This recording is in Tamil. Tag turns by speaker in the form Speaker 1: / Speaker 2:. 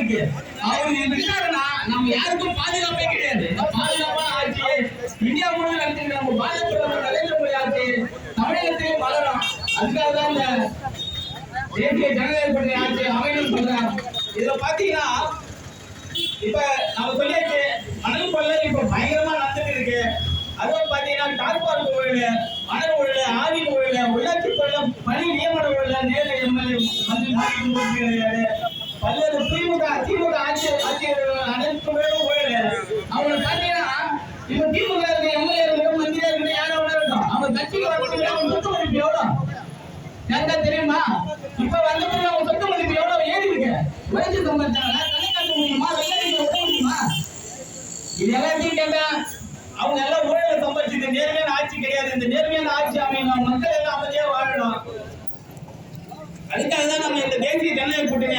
Speaker 1: இருக்கு. அவரு இருக்காருன்னா நம்ம யாருக்கும் பாதுகாப்பே கிடையாது. பாதுகாப்பான ஆட்சி இந்தியா முழுவதும் நடத்திட்டு நம்ம பாரத பிரதமர் நரேந்திர மோடி ஆட்சி தமிழகத்திலும் வளரும். அதுக்காக தான் இந்த தேசிய ஜனநாயக கூட்டணி ஆட்சி அமையணும்னு சொல்றாங்க. இதுல பாத்தீங்கன்னா இப்ப நம்ம சொல்லியாச்சு மணல் கொள்ளை இப்ப பயங்கரமா நடந்துட்டு இருக்கு. அதுவும் பாத்தீங்கன்னா டாஸ்மாக் ஊழல், மணல் ஊழல், ஆவின் ஊழல், உள்ளாட்சி கொள்ளம், பணி நியமன ஊழல், நேரடி எம்எல்ஏ மந்திரி மாற்றி பல்வேறு திமுக ஆட்சி அனைத்து ஊழல். அவங்க பாத்தீங்கன்னா இப்ப திமுக இருக்க எம்எல்ஏ மந்திரியா இருக்க யாரோ இருக்கும். அவங்க கட்சிக்கு வந்து சொத்து மதிப்பு எவ்வளவு யாருக்கா தெரியுமா? இப்ப வந்து அவங்க சொத்து மதிப்பு எவ்வளவு ஏறி இருக்கு. வயசு சம்பந்தாங்க இது எல்லாத்தையும் கேட்டா அவங்க எல்லாம் ஊழலை சம்பாதிச்சு நேர்மையான ஆட்சி கிடையாது. இந்த நேர்மையான ஆட்சி அமையணும், மக்கள் எல்லாம் அமைதியா வாழணும். அதுக்காக தான் நம்ம இந்த தேசிய ஜனநாயக கூட்டணி